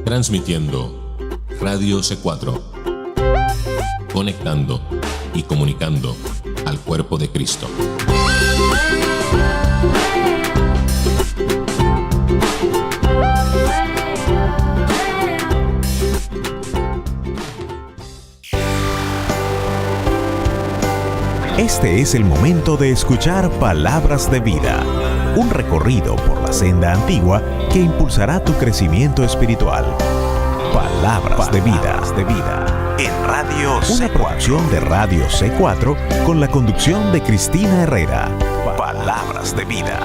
Transmitiendo Radio C4, conectando y comunicando al cuerpo de Cristo. Este es el momento de escuchar Palabras de Vida, un recorrido por la senda antigua que impulsará tu crecimiento espiritual. Palabras de Vida en Radio C4. Una producción de Radio C4 con la conducción de Cristina Herrera. Palabras de Vida.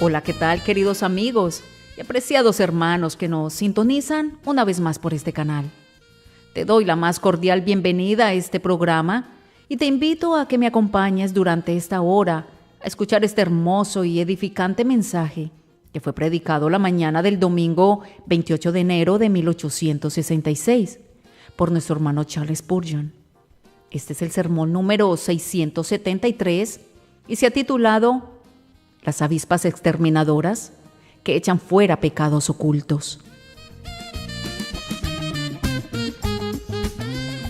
Hola, ¿qué tal, queridos amigos y apreciados hermanos que nos sintonizan una vez más por este canal? Te doy la más cordial bienvenida a este programa y te invito a que me acompañes durante esta hora a escuchar este hermoso y edificante mensaje que fue predicado la mañana del domingo 28 de enero de 1866 por nuestro hermano Charles Spurgeon. Este es el sermón número 673 y se ha titulado Las avispas exterminadoras que echan fuera pecados ocultos.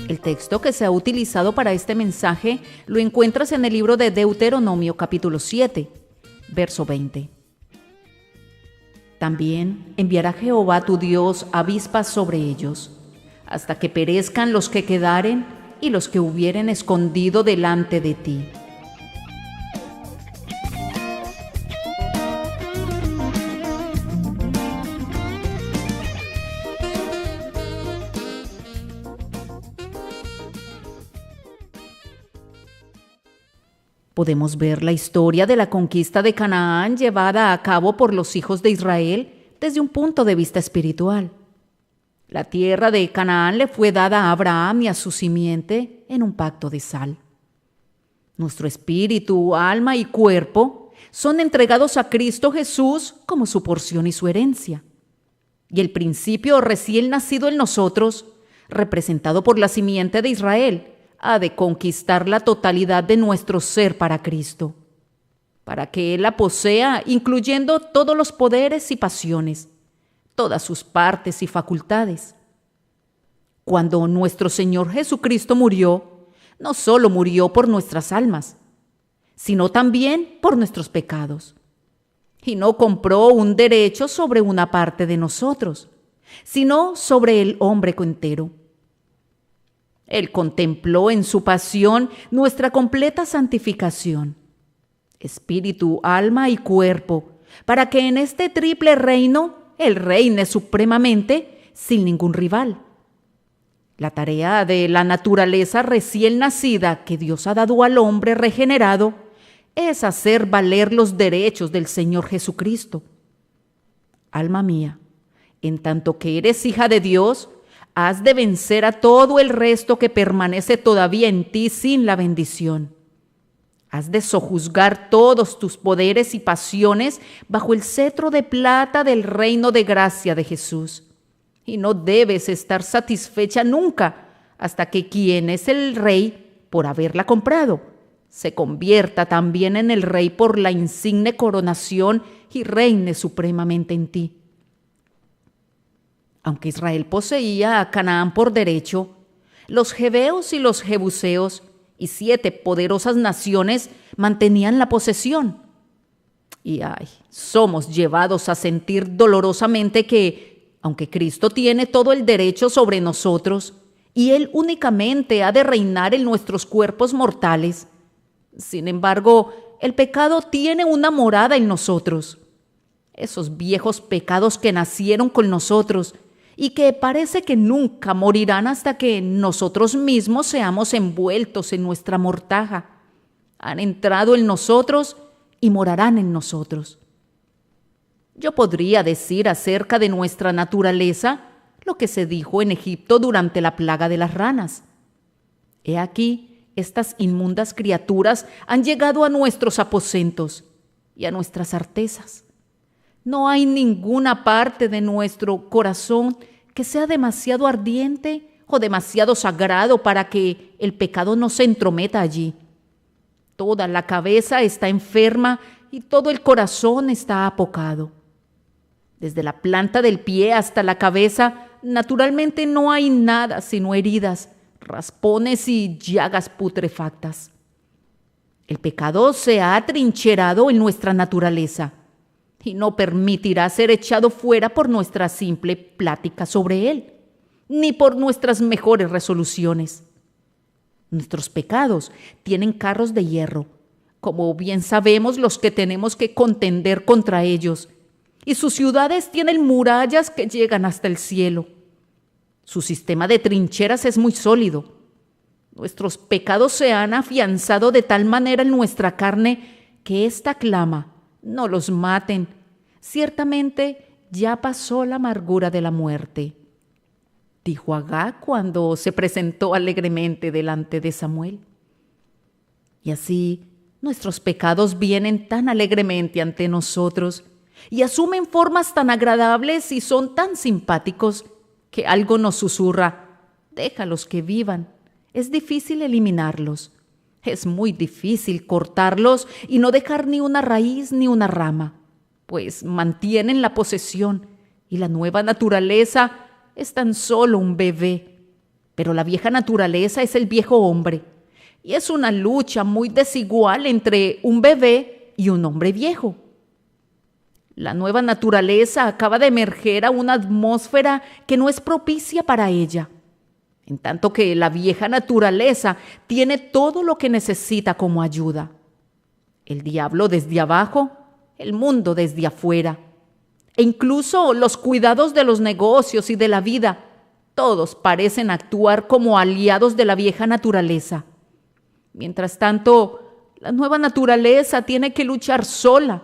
El texto que se ha utilizado para este mensaje lo encuentras en el libro de Deuteronomio capítulo 7, verso 20. También enviará Jehová tu Dios avispas sobre ellos, hasta que perezcan los que quedaren y los que hubieren escondido delante de ti. Podemos ver la historia de la conquista de Canaán llevada a cabo por los hijos de Israel desde un punto de vista espiritual. La tierra de Canaán le fue dada a Abraham y a su simiente en un pacto de sal. Nuestro espíritu, alma y cuerpo son entregados a Cristo Jesús como su porción y su herencia. Y el principio recién nacido en nosotros, representado por la simiente de Israel, ha de conquistar la totalidad de nuestro ser para Cristo, para que Él la posea, incluyendo todos los poderes y pasiones, todas sus partes y facultades. Cuando nuestro Señor Jesucristo murió, no solo murió por nuestras almas, sino también por nuestros pecados. Y no compró un derecho sobre una parte de nosotros, sino sobre el hombre entero. Él contempló en su pasión nuestra completa santificación, espíritu, alma y cuerpo, para que en este triple reino Él reine supremamente sin ningún rival. La tarea de la naturaleza recién nacida que Dios ha dado al hombre regenerado es hacer valer los derechos del Señor Jesucristo. Alma mía, en tanto que eres hija de Dios, has de vencer a todo el resto que permanece todavía en ti sin la bendición. Has de sojuzgar todos tus poderes y pasiones bajo el cetro de plata del reino de gracia de Jesús. Y no debes estar satisfecha nunca hasta que quien es el rey por haberla comprado se convierta también en el rey por la insigne coronación y reine supremamente en ti. Aunque Israel poseía a Canaán por derecho, los jebeos y los jebuseos y 7 poderosas naciones mantenían la posesión. Y somos llevados a sentir dolorosamente que, aunque Cristo tiene todo el derecho sobre nosotros y Él únicamente ha de reinar en nuestros cuerpos mortales, sin embargo, el pecado tiene una morada en nosotros. Esos viejos pecados que nacieron con nosotros y que parece que nunca morirán hasta que nosotros mismos seamos envueltos en nuestra mortaja, han entrado en nosotros y morarán en nosotros. Yo podría decir acerca de nuestra naturaleza lo que se dijo en Egipto durante la plaga de las ranas. He aquí, estas inmundas criaturas han llegado a nuestros aposentos y a nuestras artesas. No hay ninguna parte de nuestro corazón que sea demasiado ardiente o demasiado sagrado para que el pecado no se entrometa allí. Toda la cabeza está enferma y todo el corazón está apocado. Desde la planta del pie hasta la cabeza, naturalmente no hay nada sino heridas, raspones y llagas putrefactas. El pecado se ha atrincherado en nuestra naturaleza y no permitirá ser echado fuera por nuestra simple plática sobre él, ni por nuestras mejores resoluciones. Nuestros pecados tienen carros de hierro, como bien sabemos los que tenemos que contender contra ellos, y sus ciudades tienen murallas que llegan hasta el cielo. Su sistema de trincheras es muy sólido. Nuestros pecados se han afianzado de tal manera en nuestra carne que ésta clama: no los maten. Ciertamente ya pasó la amargura de la muerte, dijo Agag cuando se presentó alegremente delante de Samuel. Y así nuestros pecados vienen tan alegremente ante nosotros y asumen formas tan agradables y son tan simpáticos que algo nos susurra: déjalos que vivan. Es difícil eliminarlos. Es muy difícil cortarlos y no dejar ni una raíz ni una rama, pues mantienen la posesión y la nueva naturaleza es tan solo un bebé. Pero la vieja naturaleza es el viejo hombre y es una lucha muy desigual entre un bebé y un hombre viejo. La nueva naturaleza acaba de emerger a una atmósfera que no es propicia para ella, en tanto que la vieja naturaleza tiene todo lo que necesita como ayuda. El diablo desde abajo, el mundo desde afuera, e incluso los cuidados de los negocios y de la vida, todos parecen actuar como aliados de la vieja naturaleza. Mientras tanto, la nueva naturaleza tiene que luchar sola,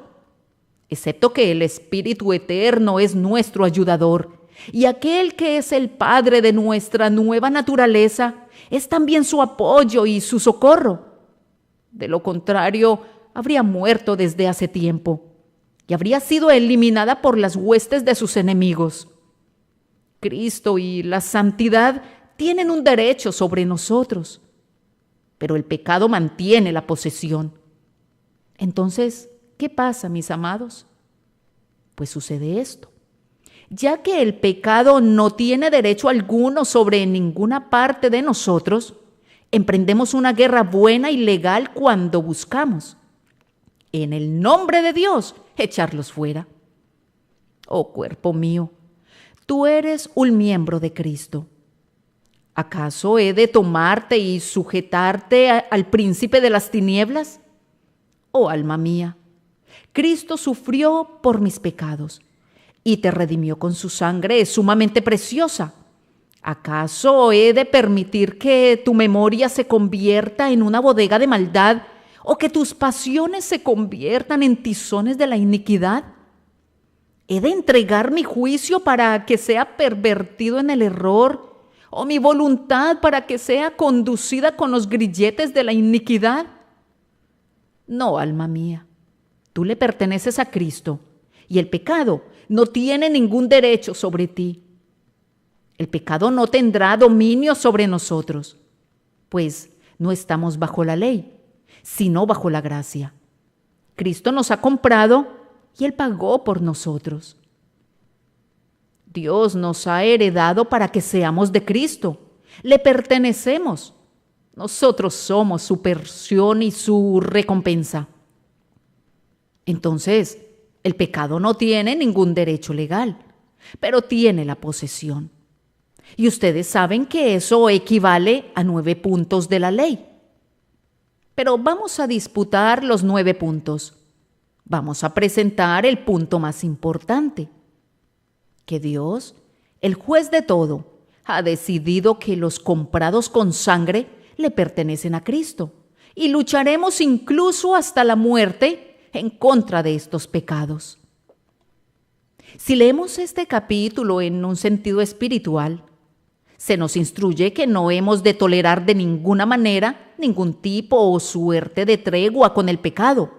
excepto que el Espíritu Eterno es nuestro ayudador, y aquel que es el Padre de nuestra nueva naturaleza es también su apoyo y su socorro. De lo contrario, habría muerto desde hace tiempo y habría sido eliminada por las huestes de sus enemigos. Cristo y la santidad tienen un derecho sobre nosotros, pero el pecado mantiene la posesión. Entonces, ¿qué pasa, mis amados? Pues sucede esto. Ya que el pecado no tiene derecho alguno sobre ninguna parte de nosotros, emprendemos una guerra buena y legal cuando buscamos, en el nombre de Dios, echarlos fuera. Oh cuerpo mío, tú eres un miembro de Cristo. ¿Acaso he de tomarte y sujetarte al príncipe de las tinieblas? Oh alma mía, Cristo sufrió por mis pecados y te redimió con su sangre sumamente preciosa. ¿Acaso he de permitir que tu memoria se convierta en una bodega de maldad o que tus pasiones se conviertan en tizones de la iniquidad? ¿He de entregar mi juicio para que sea pervertido en el error o mi voluntad para que sea conducida con los grilletes de la iniquidad? No, alma mía, tú le perteneces a Cristo y el pecado no tiene ningún derecho sobre ti. El pecado no tendrá dominio sobre nosotros, pues no estamos bajo la ley, sino bajo la gracia. Cristo nos ha comprado y Él pagó por nosotros. Dios nos ha heredado para que seamos de Cristo. Le pertenecemos. Nosotros somos su porción y su recompensa. Entonces, el pecado no tiene ningún derecho legal, pero tiene la posesión. Y ustedes saben que eso equivale a 9 puntos de la ley. Pero vamos a disputar los 9 puntos. Vamos a presentar el punto más importante. Que Dios, el juez de todo, ha decidido que los comprados con sangre le pertenecen a Cristo. Y lucharemos incluso hasta la muerte en contra de estos pecados. Si leemos este capítulo en un sentido espiritual, se nos instruye que no hemos de tolerar de ninguna manera ningún tipo o suerte de tregua con el pecado.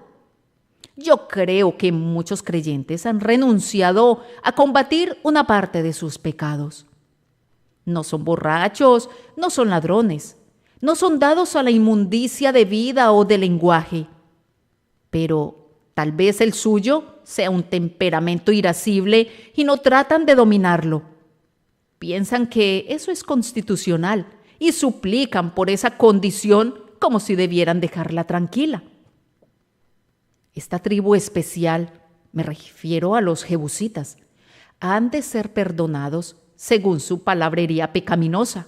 Yo creo que muchos creyentes han renunciado a combatir una parte de sus pecados. No son borrachos, no son ladrones, no son dados a la inmundicia de vida o de lenguaje, pero tal vez el suyo sea un temperamento irascible y no tratan de dominarlo. Piensan que eso es constitucional y suplican por esa condición como si debieran dejarla tranquila. Esta tribu especial, me refiero a los jebusitas, han de ser perdonados según su palabrería pecaminosa.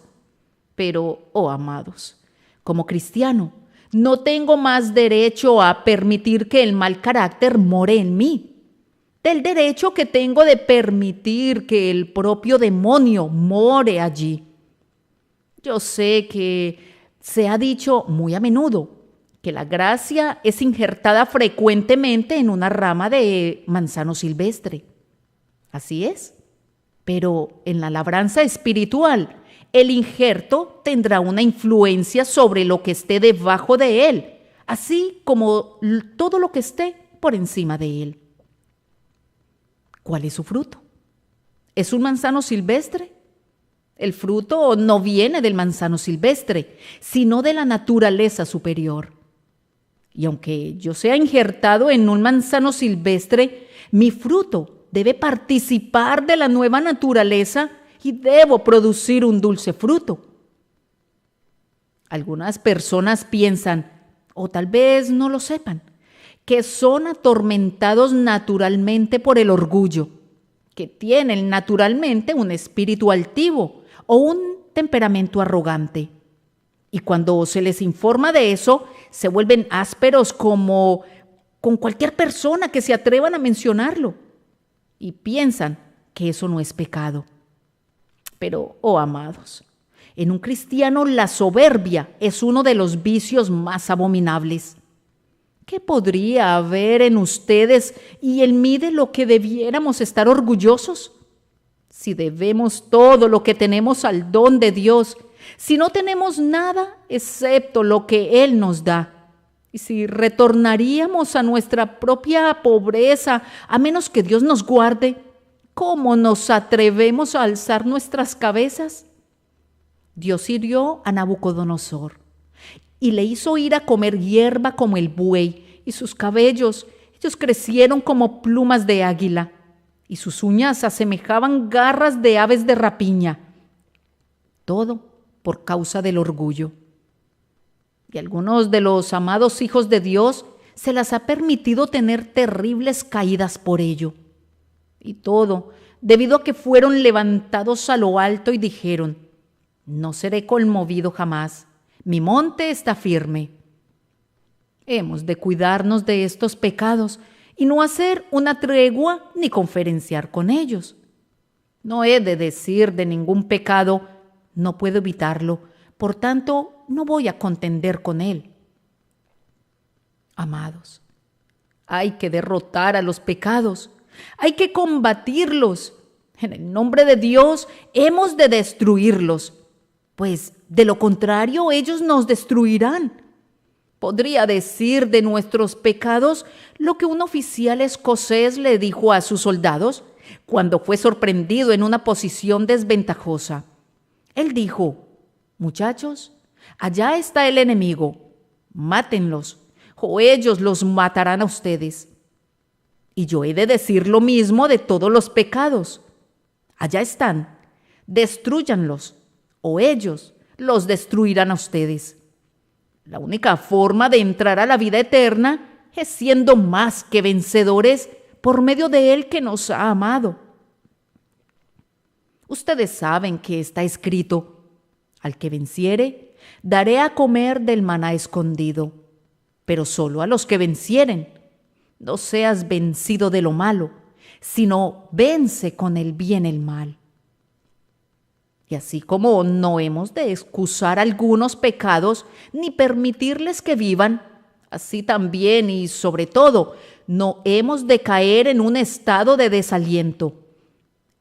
Pero, oh amados, como cristiano, no tengo más derecho a permitir que el mal carácter more en mí, del derecho que tengo de permitir que el propio demonio more allí. Yo sé que se ha dicho muy a menudo que la gracia es injertada frecuentemente en una rama de manzano silvestre. Así es, pero en la labranza espiritual, el injerto tendrá una influencia sobre lo que esté debajo de él, así como todo lo que esté por encima de él. ¿Cuál es su fruto? ¿Es un manzano silvestre? El fruto no viene del manzano silvestre, sino de la naturaleza superior. Y aunque yo sea injertado en un manzano silvestre, mi fruto debe participar de la nueva naturaleza y debo producir un dulce fruto. Algunas personas piensan, o tal vez no lo sepan, que son atormentados naturalmente por el orgullo, que tienen naturalmente un espíritu altivo o un temperamento arrogante. Y cuando se les informa de eso, se vuelven ásperos como con cualquier persona que se atrevan a mencionarlo. Y piensan que eso no es pecado. Pero, oh amados, en un cristiano la soberbia es uno de los vicios más abominables. ¿Qué podría haber en ustedes y en mí de lo que debiéramos estar orgullosos? Si debemos todo lo que tenemos al don de Dios, si no tenemos nada excepto lo que Él nos da, y si retornaríamos a nuestra propia pobreza a menos que Dios nos guarde, ¿cómo nos atrevemos a alzar nuestras cabezas? Dios hirió a Nabucodonosor y le hizo ir a comer hierba como el buey, y sus cabellos, ellos crecieron como plumas de águila, y sus uñas asemejaban garras de aves de rapiña. Todo por causa del orgullo. Y algunos de los amados hijos de Dios se las ha permitido tener terribles caídas por ello. Y todo debido a que fueron levantados a lo alto y dijeron: no seré conmovido jamás, mi monte está firme. Hemos de cuidarnos de estos pecados y no hacer una tregua ni conferenciar con ellos. No he de decir de ningún pecado: no puedo evitarlo, por tanto no voy a contender con él. Amados, hay que derrotar a los pecados, hay que combatirlos. En el nombre de Dios hemos de destruirlos, pues de lo contrario ellos nos destruirán. Podría decir de nuestros pecados lo que un oficial escocés le dijo a sus soldados cuando fue sorprendido en una posición desventajosa. Él dijo: muchachos, allá está el enemigo, mátenlos, o ellos los matarán a ustedes. Y yo he de decir lo mismo de todos los pecados. Allá están, destrúyanlos, o ellos los destruirán a ustedes. La única forma de entrar a la vida eterna es siendo más que vencedores por medio de Él que nos ha amado. Ustedes saben que está escrito: al que venciere, daré a comer del maná escondido, pero solo a los que vencieren. No seas vencido de lo malo, sino vence con el bien el mal. Y así como no hemos de excusar algunos pecados ni permitirles que vivan, así también y sobre todo no hemos de caer en un estado de desaliento,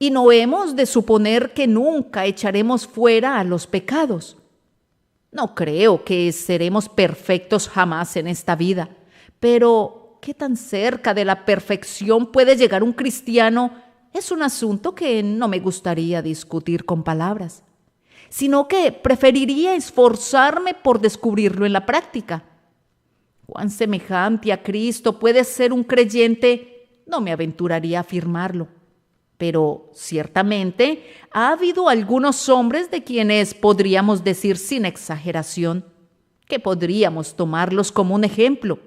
y no hemos de suponer que nunca echaremos fuera a los pecados. No creo que seremos perfectos jamás en esta vida, pero ¿qué tan cerca de la perfección puede llegar un cristiano? Es un asunto que no me gustaría discutir con palabras, sino que preferiría esforzarme por descubrirlo en la práctica. Cuán semejante a Cristo puede ser un creyente, no me aventuraría a afirmarlo. Pero ciertamente ha habido algunos hombres de quienes podríamos decir sin exageración que podríamos tomarlos como un ejemplo,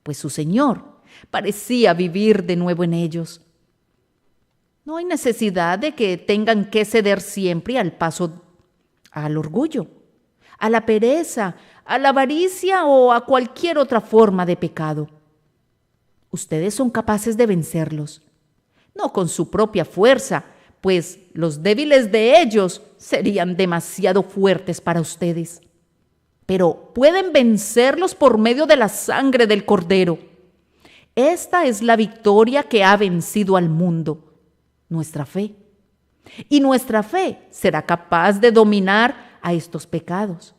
pues su Señor parecía vivir de nuevo en ellos. No hay necesidad de que tengan que ceder siempre al paso al orgullo, a la pereza, a la avaricia o a cualquier otra forma de pecado. Ustedes son capaces de vencerlos. No con su propia fuerza, pues los débiles de ellos serían demasiado fuertes para ustedes. Pero pueden vencerlos por medio de la sangre del Cordero. Esta es la victoria que ha vencido al mundo, nuestra fe. Y nuestra fe será capaz de dominar a estos pecados.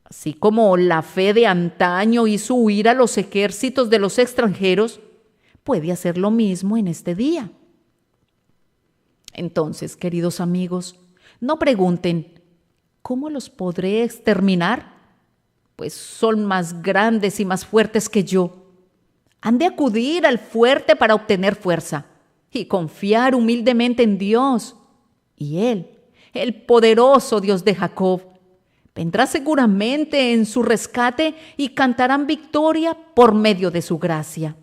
Así como la fe de antaño hizo huir a los ejércitos de los extranjeros, puede hacer lo mismo en este día. Entonces, queridos amigos, no pregunten, ¿cómo los podré exterminar? Pues son más grandes y más fuertes que yo. Han de acudir al fuerte para obtener fuerza y confiar humildemente en Dios. Y Él, el poderoso Dios de Jacob, vendrá seguramente en su rescate y cantarán victoria por medio de su gracia.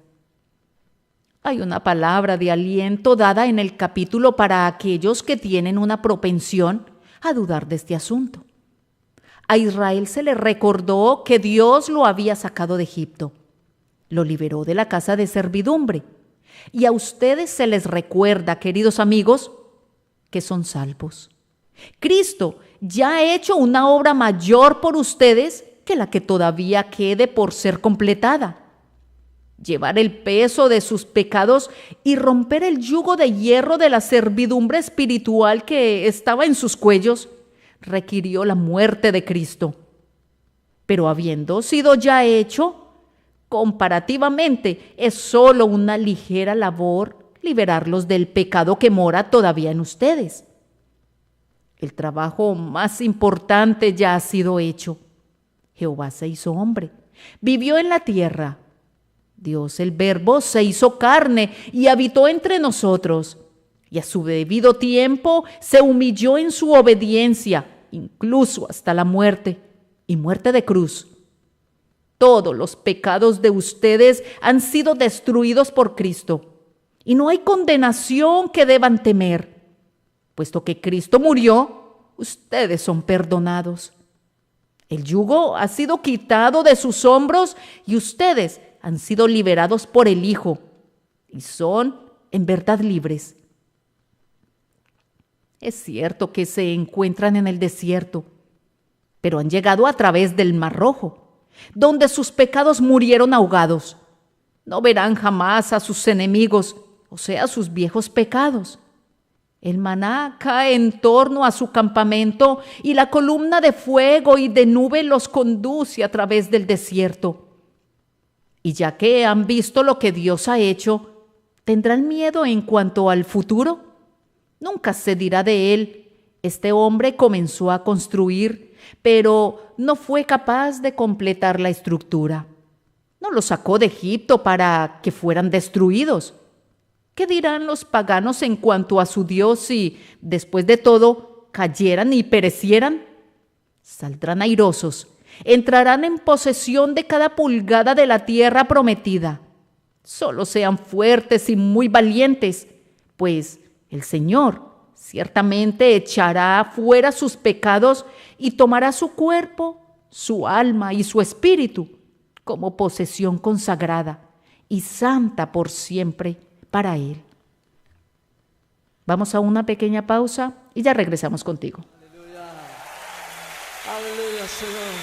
Hay una palabra de aliento dada en el capítulo para aquellos que tienen una propensión a dudar de este asunto. A Israel se le recordó que Dios lo había sacado de Egipto, lo liberó de la casa de servidumbre. Y a ustedes se les recuerda, queridos amigos, que son salvos. Cristo ya ha hecho una obra mayor por ustedes que la que todavía quede por ser completada. Llevar el peso de sus pecados y romper el yugo de hierro de la servidumbre espiritual que estaba en sus cuellos requirió la muerte de Cristo. Pero habiendo sido ya hecho, comparativamente es solo una ligera labor liberarlos del pecado que mora todavía en ustedes. El trabajo más importante ya ha sido hecho. Jehová se hizo hombre, vivió en la tierra. Dios, el Verbo, se hizo carne y habitó entre nosotros. Y a su debido tiempo se humilló en su obediencia, incluso hasta la muerte, y muerte de cruz. Todos los pecados de ustedes han sido destruidos por Cristo, y no hay condenación que deban temer. Puesto que Cristo murió, ustedes son perdonados. El yugo ha sido quitado de sus hombros y ustedes han sido liberados por el Hijo y son en verdad libres. Es cierto que se encuentran en el desierto, pero han llegado a través del Mar Rojo, donde sus pecados murieron ahogados. No verán jamás a sus enemigos, o sea, sus viejos pecados. El maná cae en torno a su campamento y la columna de fuego y de nube los conduce a través del desierto. Y ya que han visto lo que Dios ha hecho, ¿tendrán miedo en cuanto al futuro? Nunca se dirá de él, este hombre comenzó a construir, pero no fue capaz de completar la estructura. No los sacó de Egipto para que fueran destruidos. ¿Qué dirán los paganos en cuanto a su Dios si, después de todo, cayeran y perecieran? Saldrán airosos, entrarán en posesión de cada pulgada de la tierra prometida. Solo sean fuertes y muy valientes, pues el Señor ciertamente echará fuera sus pecados y tomará su cuerpo, su alma y su espíritu como posesión consagrada y santa por siempre para Él. Vamos a una pequeña pausa y ya regresamos contigo. Aleluya, aleluya, Señor.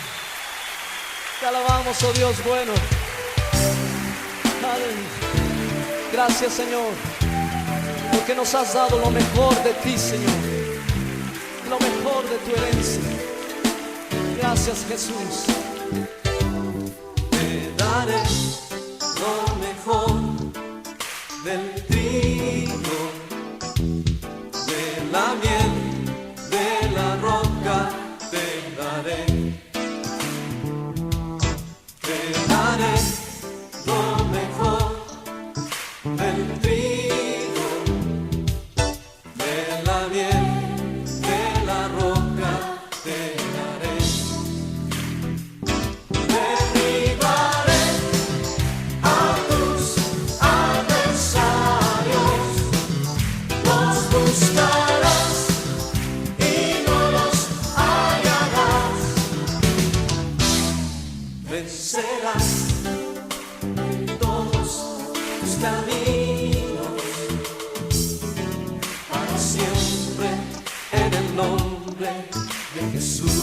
Te alabamos, oh Dios bueno. Aleluya. Gracias, Señor, por que nos has dado lo mejor de ti, Señor, lo mejor de tu herencia. Gracias, Jesús. Te daré lo mejor del trigo, de la miel, de la roca, te daré. Te daré lo mejor del trigo, de la miel, de la roca, te daré. Derribaré a tus adversarios, los buscarás y no los hallarás. Vencerás en todos tus caminos, para siempre, en el nombre de Jesús.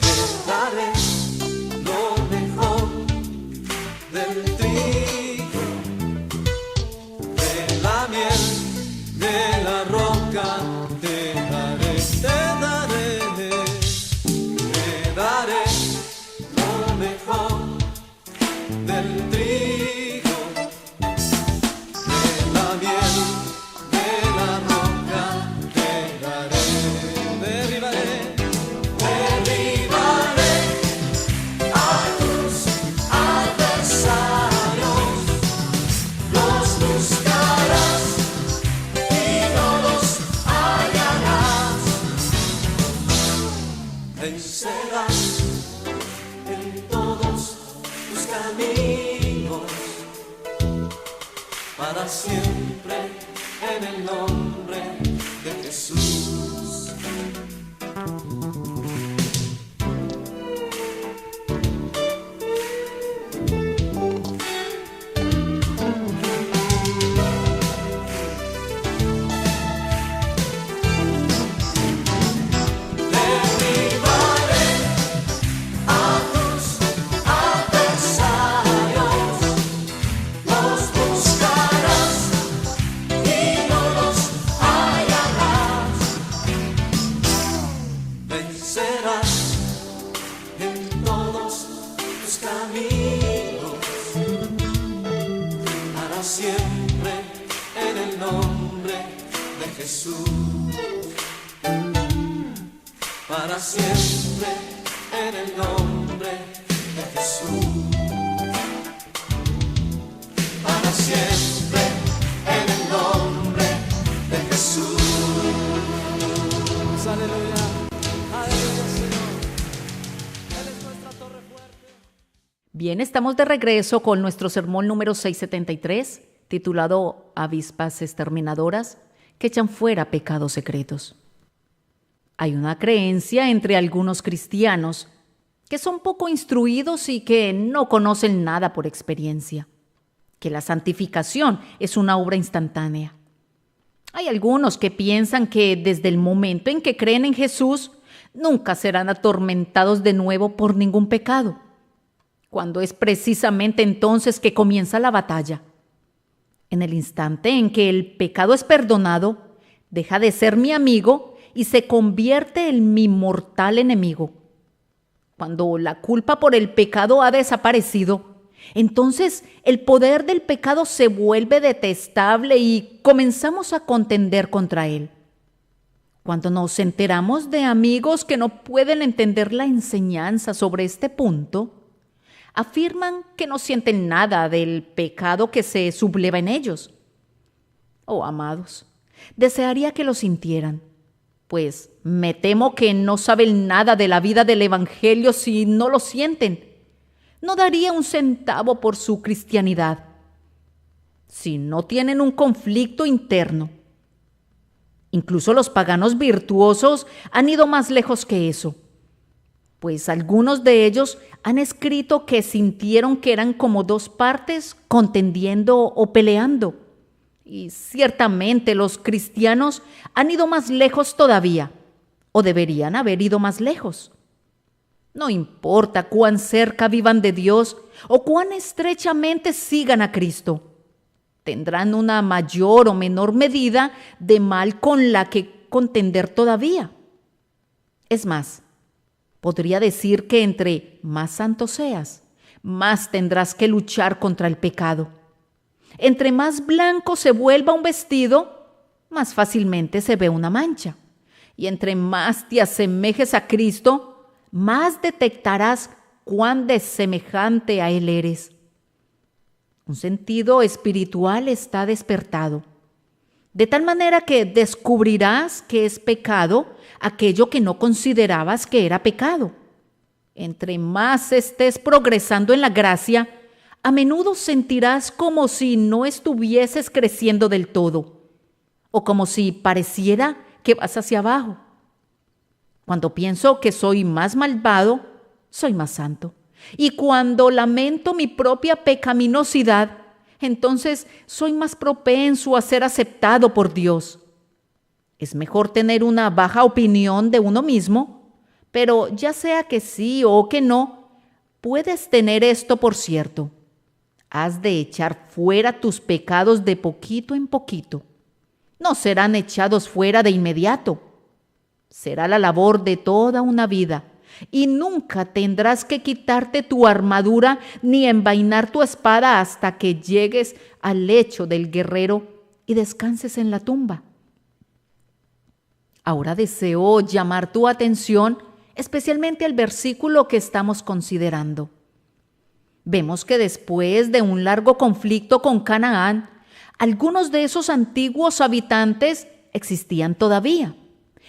Te daré lo mejor del trigo, de la miel, de la roca, te daré, te daré, te daré lo mejor del trigo, de la miel, de la roca, te daré. Derribaré, derribaré a tus adversarios, los buscarás y no los hallarás. Vencerás en todos tus caminos, para siempre, en el nombre de Jesús. Derribaré a tus adversarios, los buscarás y no los hallarás. Vencerás en todos tus caminos, para siempre, en el nombre de Jesús. Para siempre, en el nombre de Jesús. Para siempre, en el nombre de Jesús. Aleluya, aleluya, Señor. Él es nuestra torre fuerte. Bien, estamos de regreso con nuestro sermón número 673, titulado Avispas exterminadoras que echan fuera pecados secretos. Hay una creencia entre algunos cristianos que son poco instruidos y que no conocen nada por experiencia, que la santificación es una obra instantánea. Hay algunos que piensan que desde el momento en que creen en Jesús, nunca serán atormentados de nuevo por ningún pecado, cuando es precisamente entonces que comienza la batalla. En el instante en que el pecado es perdonado, deja de ser mi amigo y se convierte en mi mortal enemigo. Cuando la culpa por el pecado ha desaparecido, entonces el poder del pecado se vuelve detestable y comenzamos a contender contra él. Cuando nos enteramos de amigos que no pueden entender la enseñanza sobre este punto, afirman que no sienten nada del pecado que se subleva en ellos. Oh, amados, desearía que lo sintieran, pues me temo que no saben nada de la vida del Evangelio si no lo sienten. No daría un centavo por su cristianidad si no tienen un conflicto interno. Incluso los paganos virtuosos han ido más lejos que eso, pues algunos de ellos han escrito que sintieron que eran como dos partes contendiendo o peleando. Y ciertamente los cristianos han ido más lejos todavía, o deberían haber ido más lejos. No importa cuán cerca vivan de Dios o cuán estrechamente sigan a Cristo. Tendrán una mayor o menor medida de mal con la que contender todavía. Es más, podría decir que entre más santo seas, más tendrás que luchar contra el pecado. Entre más blanco se vuelva un vestido, más fácilmente se ve una mancha. Y entre más te asemejes a Cristo, más detectarás cuán desemejante a Él eres. Un sentido espiritual está despertado, de tal manera que descubrirás que es pecado aquello que no considerabas que era pecado. Entre más estés progresando en la gracia, a menudo sentirás como si no estuvieses creciendo del todo, o como si pareciera que vas hacia abajo. Cuando pienso que soy más malvado, soy más santo. Y cuando lamento mi propia pecaminosidad, entonces soy más propenso a ser aceptado por Dios. Es mejor tener una baja opinión de uno mismo, pero ya sea que sí o que no, puedes tener esto por cierto: has de echar fuera tus pecados de poquito en poquito. No serán echados fuera de inmediato. Será la labor de toda una vida, y nunca tendrás que quitarte tu armadura ni envainar tu espada hasta que llegues al lecho del guerrero y descanses en la tumba. Ahora deseo llamar tu atención especialmente al versículo que estamos considerando. Vemos que después de un largo conflicto con Canaán, algunos de esos antiguos habitantes existían todavía.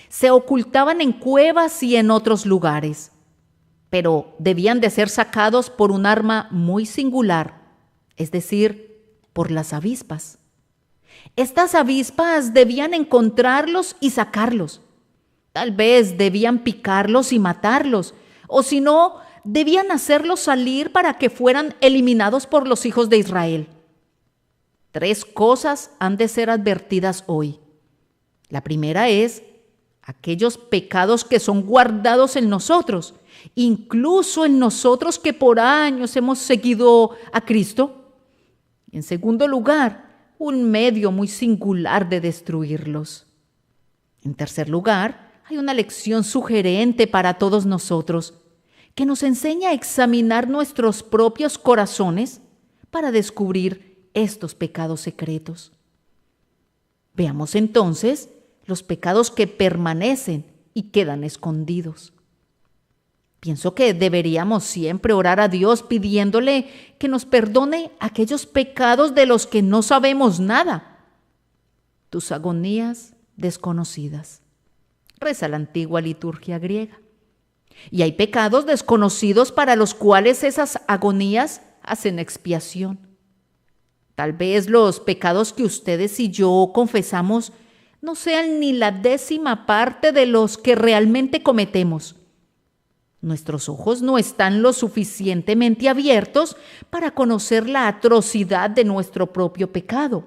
Se ocultaban en cuevas y en otros lugares, pero debían de ser sacados por un arma muy singular, es decir, por las avispas. Estas avispas debían encontrarlos y sacarlos. Tal vez debían picarlos y matarlos, o si no, debían hacerlos salir para que fueran eliminados por los hijos de Israel. 3 cosas han de ser advertidas hoy. La primera es aquellos pecados que son guardados en nosotros, incluso en nosotros que por años hemos seguido a Cristo. En segundo lugar, un medio muy singular de destruirlos. En tercer lugar, hay una lección sugerente para todos nosotros que nos enseña a examinar nuestros propios corazones para descubrir estos pecados secretos. Veamos entonces los pecados que permanecen y quedan escondidos. Pienso que deberíamos siempre orar a Dios pidiéndole que nos perdone aquellos pecados de los que no sabemos nada. Tus agonías desconocidas. Reza la antigua liturgia griega. Y hay pecados desconocidos para los cuales esas agonías hacen expiación. Tal vez los pecados que ustedes y yo confesamos no sean ni la 10ª parte de los que realmente cometemos. Nuestros ojos no están lo suficientemente abiertos para conocer la atrocidad de nuestro propio pecado.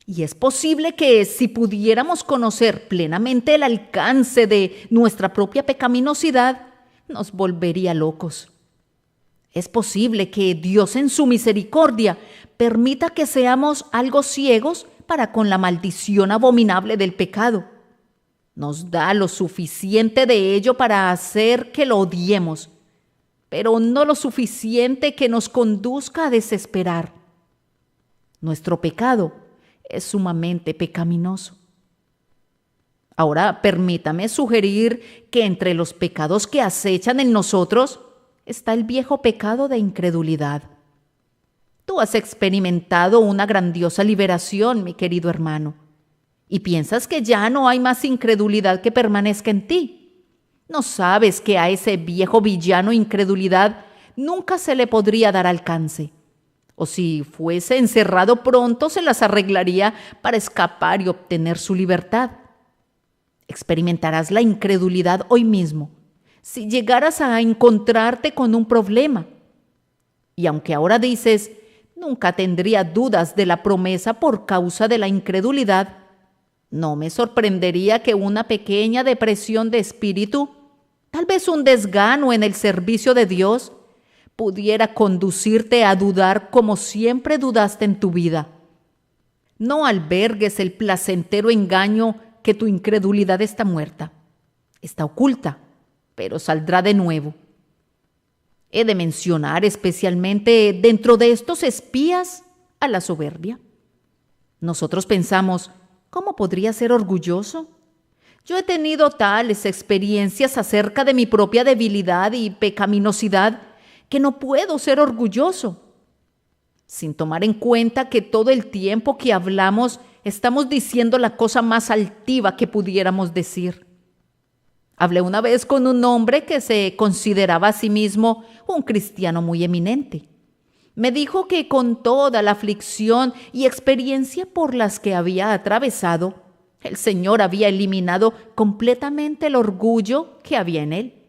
Y es posible que si pudiéramos conocer plenamente el alcance de nuestra propia pecaminosidad, nos volvería locos. Es posible que Dios en su misericordia permita que seamos algo ciegos para con la maldición abominable del pecado. Nos da lo suficiente de ello para hacer que lo odiemos, pero no lo suficiente que nos conduzca a desesperar. Nuestro pecado es sumamente pecaminoso. Ahora permítame sugerir que entre los pecados que acechan en nosotros está el viejo pecado de incredulidad. Tú has experimentado una grandiosa liberación, mi querido hermano, y piensas que ya no hay más incredulidad que permanezca en ti. No sabes que a ese viejo villano incredulidad nunca se le podría dar alcance. O si fuese encerrado pronto se las arreglaría para escapar y obtener su libertad. Experimentarás la incredulidad hoy mismo, si llegaras a encontrarte con un problema. Y aunque ahora dices, nunca tendría dudas de la promesa por causa de la incredulidad, no me sorprendería que una pequeña depresión de espíritu, tal vez un desgano en el servicio de Dios, pudiera conducirte a dudar como siempre dudaste en tu vida. No albergues el placentero engaño que tu incredulidad está muerta. Está oculta, pero saldrá de nuevo. He de mencionar especialmente dentro de estos espías a la soberbia. Nosotros pensamos, ¿cómo podría ser orgulloso? Yo he tenido tales experiencias acerca de mi propia debilidad y pecaminosidad que no puedo ser orgulloso, sin tomar en cuenta que todo el tiempo que hablamos estamos diciendo la cosa más altiva que pudiéramos decir. Hablé una vez con un hombre que se consideraba a sí mismo un cristiano muy eminente. Me dijo que con toda la aflicción y experiencia por las que había atravesado, el Señor había eliminado completamente el orgullo que había en él.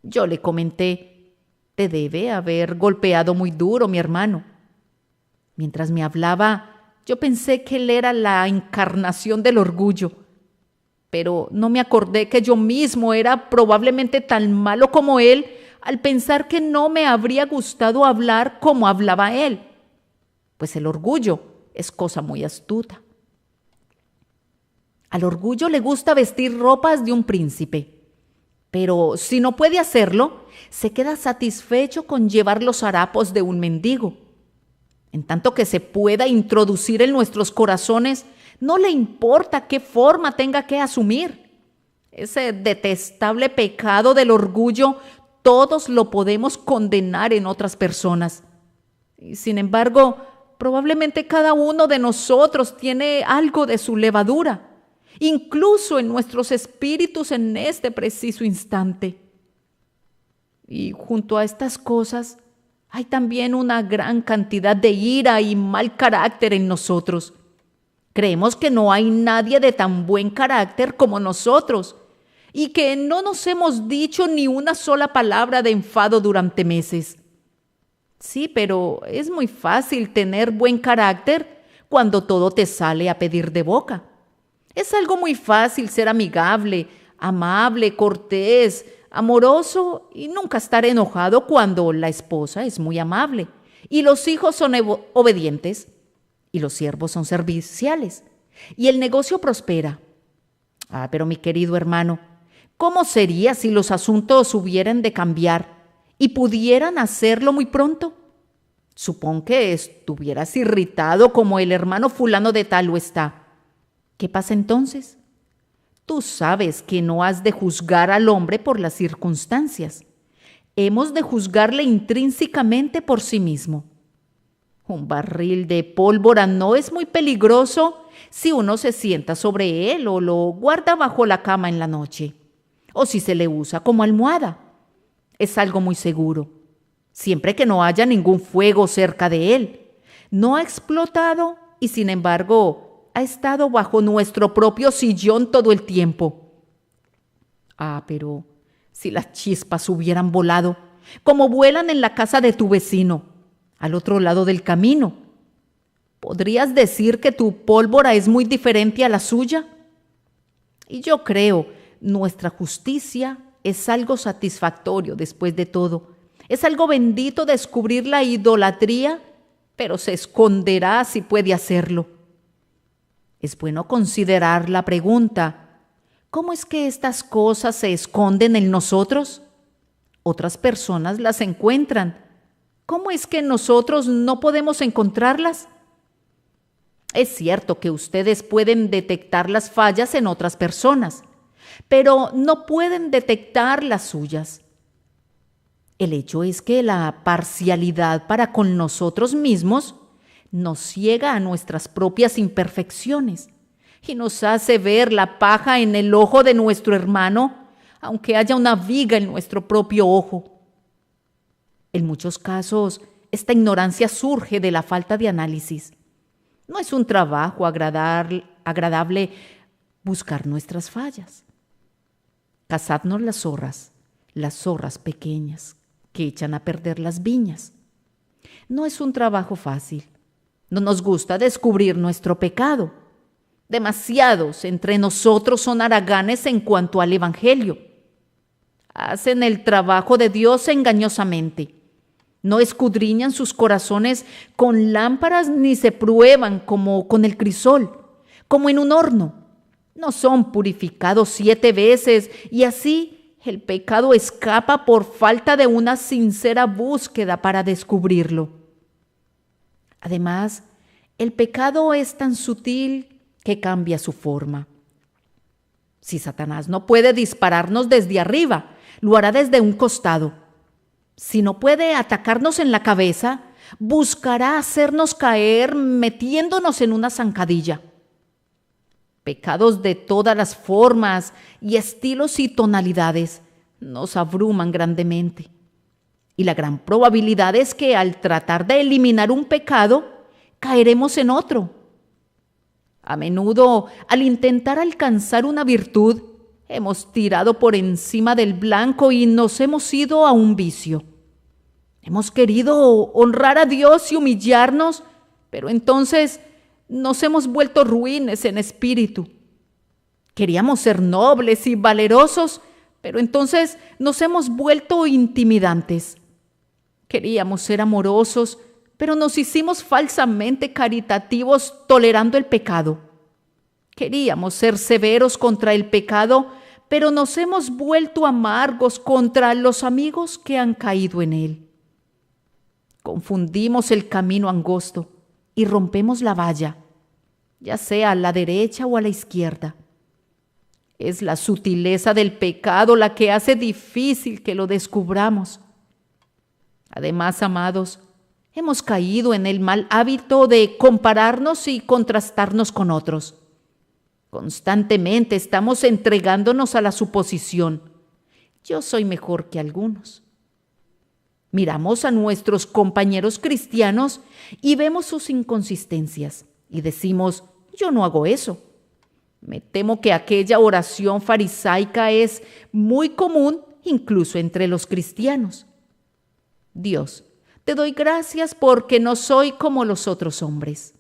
Yo le comenté, te debe haber golpeado muy duro, mi hermano. Mientras me hablaba, yo pensé que él era la encarnación del orgullo, pero no me acordé que yo mismo era probablemente tan malo como él al pensar que no me habría gustado hablar como hablaba él, pues el orgullo es cosa muy astuta. Al orgullo le gusta vestir ropas de un príncipe, pero si no puede hacerlo, se queda satisfecho con llevar los harapos de un mendigo. En tanto que se pueda introducir en nuestros corazones, no le importa qué forma tenga que asumir. Ese detestable pecado del orgullo, todos lo podemos condenar en otras personas. Y sin embargo, probablemente cada uno de nosotros tiene algo de su levadura, incluso en nuestros espíritus en este preciso instante. Y junto a estas cosas, hay también una gran cantidad de ira y mal carácter en nosotros. Creemos que no hay nadie de tan buen carácter como nosotros y que no nos hemos dicho ni una sola palabra de enfado durante meses. Sí, pero es muy fácil tener buen carácter cuando todo te sale a pedir de boca. Es algo muy fácil ser amigable, amable, cortés, amoroso y nunca estar enojado cuando la esposa es muy amable y los hijos son obedientes y los siervos son serviciales y el negocio prospera. Pero mi querido hermano, ¿cómo sería si los asuntos hubieran de cambiar y pudieran hacerlo muy pronto? Supón que estuvieras irritado como el hermano fulano de tal lo está. ¿Qué pasa entonces? Tú sabes que no has de juzgar al hombre por las circunstancias. Hemos de juzgarle intrínsecamente por sí mismo. Un barril de pólvora no es muy peligroso si uno se sienta sobre él o lo guarda bajo la cama en la noche, o si se le usa como almohada. Es algo muy seguro, siempre que no haya ningún fuego cerca de él. No ha explotado y sin embargo ha estado bajo nuestro propio sillón todo el tiempo. Pero si las chispas hubieran volado, como vuelan en la casa de tu vecino, al otro lado del camino, ¿podrías decir que tu pólvora es muy diferente a la suya? Y yo creo, nuestra justicia es algo satisfactorio después de todo. Es algo bendito descubrir la idolatría, pero se esconderá si puede hacerlo. Es bueno considerar la pregunta, ¿cómo es que estas cosas se esconden en nosotros? Otras personas las encuentran. ¿Cómo es que nosotros no podemos encontrarlas? Es cierto que ustedes pueden detectar las fallas en otras personas, pero no pueden detectar las suyas. El hecho es que la parcialidad para con nosotros mismos nos ciega a nuestras propias imperfecciones y nos hace ver la paja en el ojo de nuestro hermano, aunque haya una viga en nuestro propio ojo. En muchos casos, esta ignorancia surge de la falta de análisis. No es un trabajo agradable buscar nuestras fallas. Cazadnos las zorras pequeñas que echan a perder las viñas. No es un trabajo fácil. No nos gusta descubrir nuestro pecado. Demasiados entre nosotros son haraganes en cuanto al Evangelio. Hacen el trabajo de Dios engañosamente No escudriñan sus corazones con lámparas ni se prueban como con el crisol, como en un horno. No son purificados 7 veces y así el pecado escapa por falta de una sincera búsqueda para descubrirlo. Además, el pecado es tan sutil que cambia su forma. Si Satanás no puede dispararnos desde arriba, lo hará desde un costado. Si no puede atacarnos en la cabeza, buscará hacernos caer metiéndonos en una zancadilla. Pecados de todas las formas y estilos y tonalidades nos abruman grandemente. Y la gran probabilidad es que al tratar de eliminar un pecado, caeremos en otro. A menudo, al intentar alcanzar una virtud, hemos tirado por encima del blanco y nos hemos ido a un vicio. Hemos querido honrar a Dios y humillarnos, pero entonces nos hemos vuelto ruines en espíritu. Queríamos ser nobles y valerosos, pero entonces nos hemos vuelto intimidantes. Queríamos ser amorosos, pero nos hicimos falsamente caritativos tolerando el pecado. Queríamos ser severos contra el pecado, pero nos hemos vuelto amargos contra los amigos que han caído en él. Confundimos el camino angosto y rompemos la valla, ya sea a la derecha o a la izquierda. Es la sutileza del pecado la que hace difícil que lo descubramos. Además, amados, hemos caído en el mal hábito de compararnos y contrastarnos con otros. Constantemente estamos entregándonos a la suposición: yo soy mejor que algunos. Miramos a nuestros compañeros cristianos y vemos sus inconsistencias y decimos: yo no hago eso. Me temo que aquella oración farisaica es muy común incluso entre los cristianos. Dios, te doy gracias porque no soy como los otros hombres.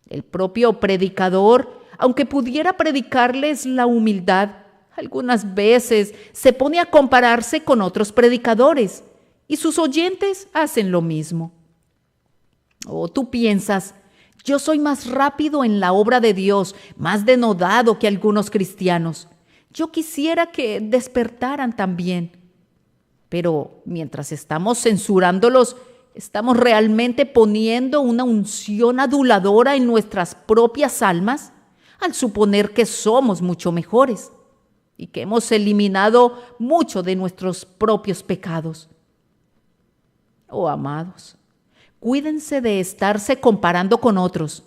El propio predicador, aunque pudiera predicarles la humildad, algunas veces se pone a compararse con otros predicadores y sus oyentes hacen lo mismo. O tú piensas: yo soy más rápido en la obra de Dios, más denodado que algunos cristianos. Yo quisiera que despertaran también. Pero mientras estamos censurándolos, ¿estamos realmente poniendo una unción aduladora en nuestras propias almas al suponer que somos mucho mejores y que hemos eliminado mucho de nuestros propios pecados? Oh, amados, cuídense de estarse comparando con otros,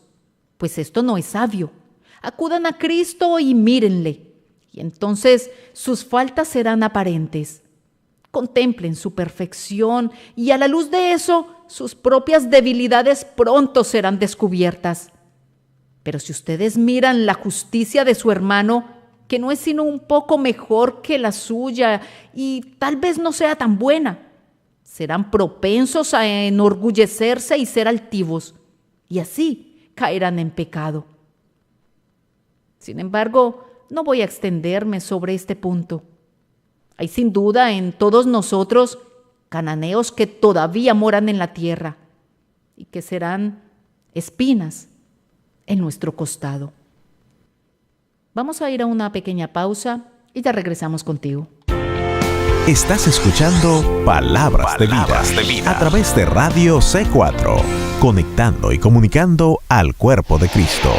pues esto no es sabio. Acudan a Cristo y mírenle, y entonces sus faltas serán aparentes. Contemplen su perfección y a la luz de eso, sus propias debilidades pronto serán descubiertas. Pero si ustedes miran la justicia de su hermano, que no es sino un poco mejor que la suya y tal vez no sea tan buena, serán propensos a enorgullecerse y ser altivos, y así caerán en pecado. Sin embargo, no voy a extenderme sobre este punto. Hay sin duda en todos nosotros cananeos que todavía moran en la tierra y que serán espinas en nuestro costado. Vamos a ir a una pequeña pausa y ya regresamos contigo. Estás escuchando Palabras de Vida a través de Radio C4, conectando y comunicando al cuerpo de Cristo.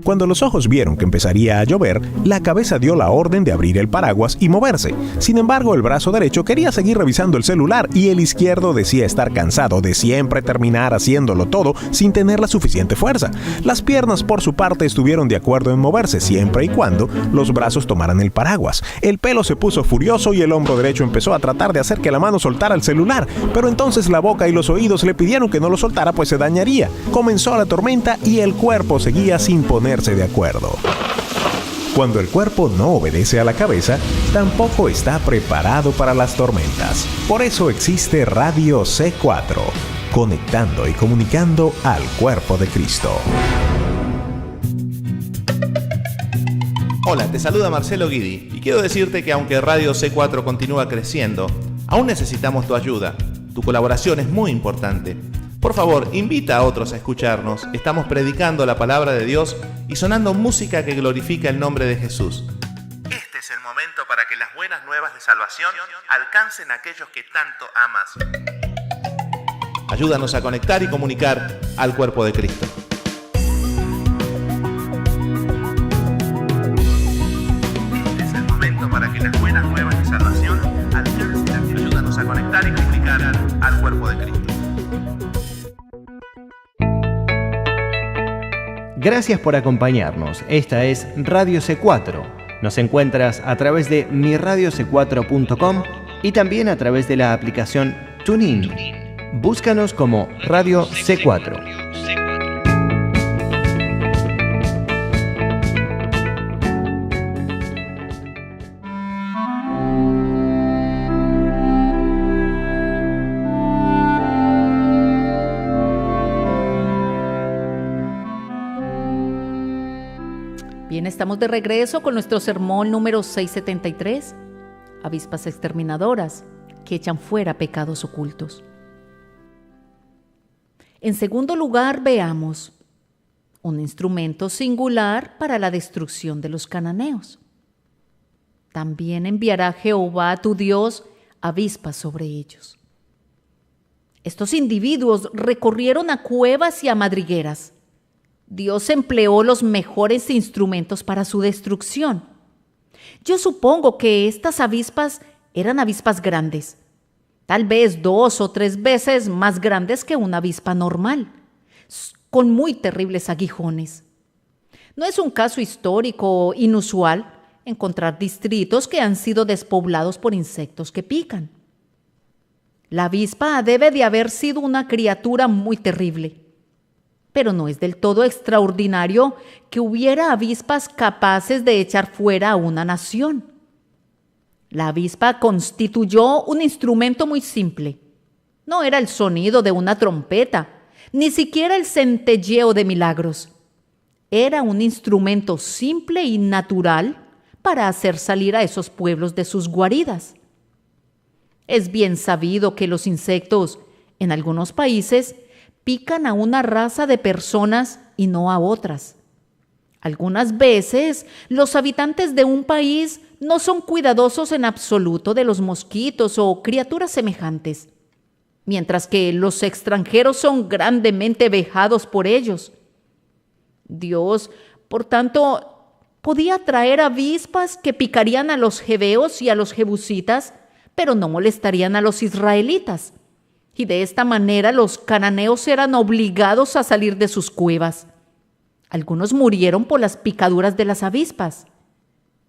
Cuando los ojos vieron que empezaría a llover, la cabeza dio la orden de abrir el paraguas y moverse. Sin embargo, el brazo derecho quería seguir revisando el celular y el izquierdo decía estar cansado de siempre terminar haciéndolo todo sin tener la suficiente fuerza. Las piernas, por su parte, estuvieron de acuerdo en moverse siempre y cuando los brazos tomaran el paraguas. El pelo se puso furioso y el hombro derecho empezó a tratar de hacer que la mano soltara el celular, pero entonces la boca y los oídos le pidieron que no lo soltara, pues se dañaría. Comenzó la tormenta y el cuerpo seguía sin ponerse de acuerdo. Cuando el cuerpo no obedece a la cabeza, tampoco está preparado para las tormentas. Por eso existe Radio C4, conectando y comunicando al cuerpo de Cristo. Hola, te saluda Marcelo Guidi y quiero decirte que aunque Radio C4 continúa creciendo, aún necesitamos tu ayuda. Tu colaboración es muy importante. Por favor, invita a otros a escucharnos. Estamos predicando la palabra de Dios y sonando música que glorifica el nombre de Jesús. Este es el momento para que las buenas nuevas de salvación alcancen a aquellos que tanto amas. Ayúdanos a conectar y comunicar al cuerpo de Cristo. Este es el momento para que las buenas nuevas de salvación alcancen a aquellos. Ayúdanos a conectar y comunicar al cuerpo de Cristo. Gracias por acompañarnos. Esta es Radio C4. Nos encuentras a través de miradio4.com y también a través de la aplicación TuneIn. Búscanos como Radio C4. Bien, estamos de regreso con nuestro sermón número 673, avispas exterminadoras que echan fuera pecados ocultos. En segundo lugar, veamos un instrumento singular para la destrucción de los cananeos. También enviará Jehová tu Dios avispas sobre ellos. Estos individuos recorrieron a cuevas y a madrigueras. Dios empleó los mejores instrumentos para su destrucción. Yo supongo que estas avispas eran avispas grandes, tal vez 2 o 3 veces más grandes que una avispa normal, con muy terribles aguijones. No es un caso histórico inusual encontrar distritos que han sido despoblados por insectos que pican. La avispa debe de haber sido una criatura muy terrible. Pero no es del todo extraordinario que hubiera avispas capaces de echar fuera a una nación. La avispa constituyó un instrumento muy simple. No era el sonido de una trompeta, ni siquiera el centelleo de milagros. Era un instrumento simple y natural para hacer salir a esos pueblos de sus guaridas. Es bien sabido que los insectos, en algunos países, pican a una raza de personas y no a otras. Algunas veces, los habitantes de un país no son cuidadosos en absoluto de los mosquitos o criaturas semejantes, mientras que los extranjeros son grandemente vejados por ellos. Dios, por tanto, podía traer avispas que picarían a los jebeos y a los jebusitas, pero no molestarían a los israelitas. Y de esta manera los cananeos eran obligados a salir de sus cuevas. Algunos murieron por las picaduras de las avispas,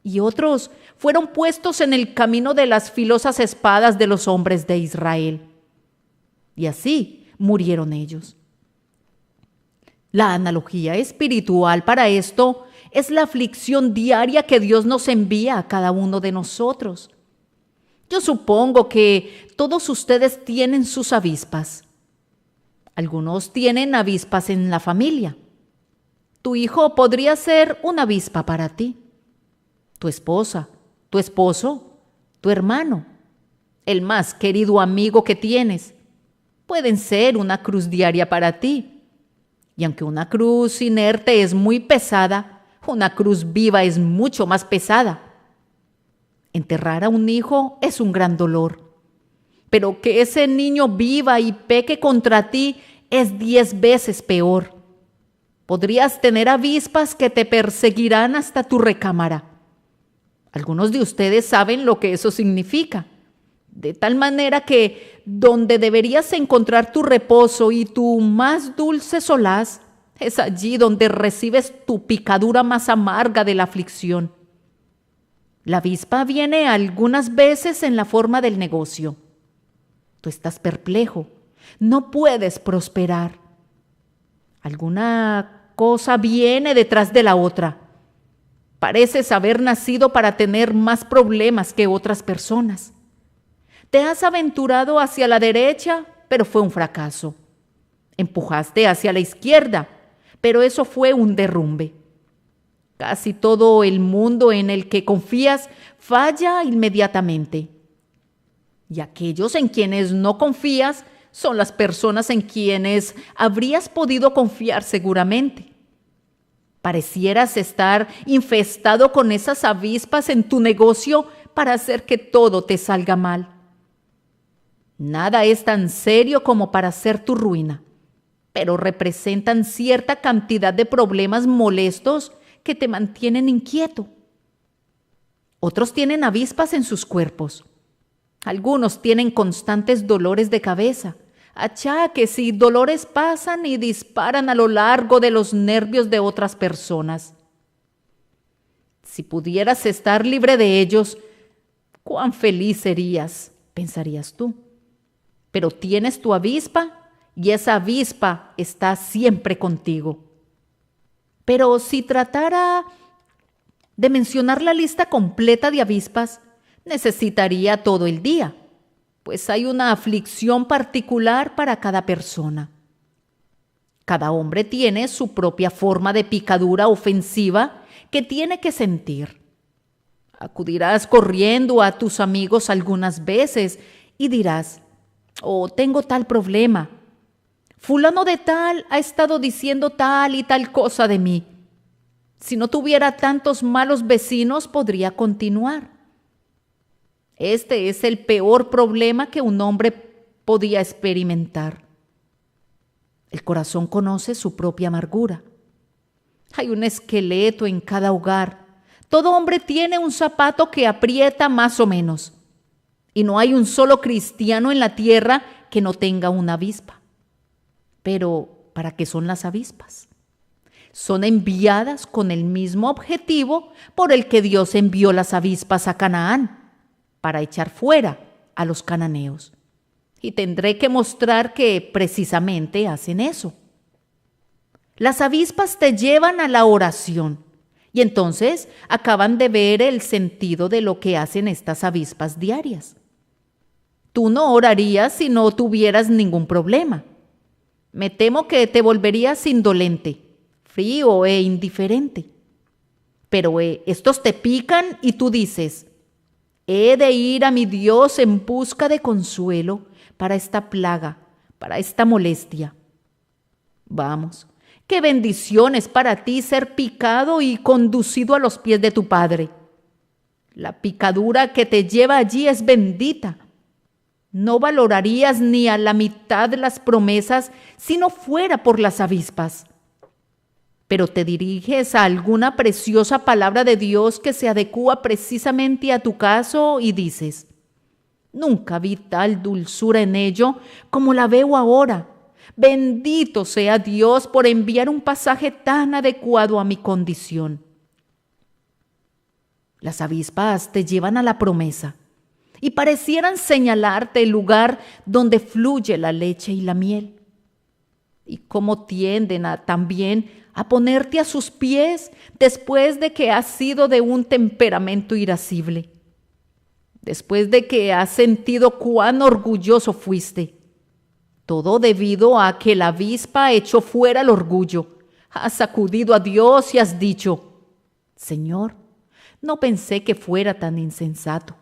y otros fueron puestos en el camino de las filosas espadas de los hombres de Israel. Y así murieron ellos. La analogía espiritual para esto es la aflicción diaria que Dios nos envía a cada uno de nosotros. Yo supongo que todos ustedes tienen sus avispas. Algunos tienen avispas en la familia. Tu hijo podría ser una avispa para ti. Tu esposa, tu esposo, tu hermano, el más querido amigo que tienes, pueden ser una cruz diaria para ti. Y aunque una cruz inerte es muy pesada, una cruz viva es mucho más pesada. Enterrar a un hijo es un gran dolor, pero que ese niño viva y peque contra ti es 10 veces peor. Podrías tener avispas que te perseguirán hasta tu recámara. Algunos de ustedes saben lo que eso significa, de tal manera que donde deberías encontrar tu reposo y tu más dulce solaz, es allí donde recibes tu picadura más amarga de la aflicción. La avispa viene algunas veces en la forma del negocio. Tú estás perplejo, no puedes prosperar. Alguna cosa viene detrás de la otra. Pareces haber nacido para tener más problemas que otras personas. Te has aventurado hacia la derecha, pero fue un fracaso. Empujaste hacia la izquierda, pero eso fue un derrumbe. Casi todo el mundo en el que confías falla inmediatamente. Y aquellos en quienes no confías son las personas en quienes habrías podido confiar seguramente. Parecieras estar infestado con esas avispas en tu negocio para hacer que todo te salga mal. Nada es tan serio como para hacer tu ruina, pero representan cierta cantidad de problemas molestos que te mantienen inquieto. Otros tienen avispas en sus cuerpos. Algunos tienen constantes dolores de cabeza, achaques y dolores pasan y disparan a lo largo de los nervios de otras personas. Si pudieras estar libre de ellos, cuán feliz serías, pensarías tú. Pero tienes tu avispa y esa avispa está siempre contigo. Pero si tratara de mencionar la lista completa de avispas, necesitaría todo el día, pues hay una aflicción particular para cada persona. Cada hombre tiene su propia forma de picadura ofensiva que tiene que sentir. Acudirás corriendo a tus amigos algunas veces y dirás: «Oh, tengo tal problema. Fulano de tal ha estado diciendo tal y tal cosa de mí. Si no tuviera tantos malos vecinos, podría continuar». Este es el peor problema que un hombre podía experimentar. El corazón conoce su propia amargura. Hay un esqueleto en cada hogar. Todo hombre tiene un zapato que aprieta más o menos. Y no hay un solo cristiano en la tierra que no tenga una avispa. Pero, ¿para qué son las avispas? Son enviadas con el mismo objetivo por el que Dios envió las avispas a Canaán, para echar fuera a los cananeos. Y tendré que mostrar que precisamente hacen eso. Las avispas te llevan a la oración y entonces acaban de ver el sentido de lo que hacen estas avispas diarias. Tú no orarías si no tuvieras ningún problema. Me temo que te volverías indolente, frío e indiferente. Pero estos te pican y tú dices: «He de ir a mi Dios en busca de consuelo para esta plaga, para esta molestia». Vamos, qué bendición es para ti ser picado y conducido a los pies de tu Padre. La picadura que te lleva allí es bendita. No valorarías ni a la mitad las promesas si no fuera por las avispas. Pero te diriges a alguna preciosa palabra de Dios que se adecúa precisamente a tu caso y dices: «Nunca vi tal dulzura en ello como la veo ahora. Bendito sea Dios por enviar un pasaje tan adecuado a mi condición». Las avispas te llevan a la promesa y parecieran señalarte el lugar donde fluye la leche y la miel. Y cómo tienden también a ponerte a sus pies después de que has sido de un temperamento irascible, después de que has sentido cuán orgulloso fuiste. Todo debido a que la avispa echó fuera el orgullo. Has acudido a Dios y has dicho: «Señor, no pensé que fuera tan insensato.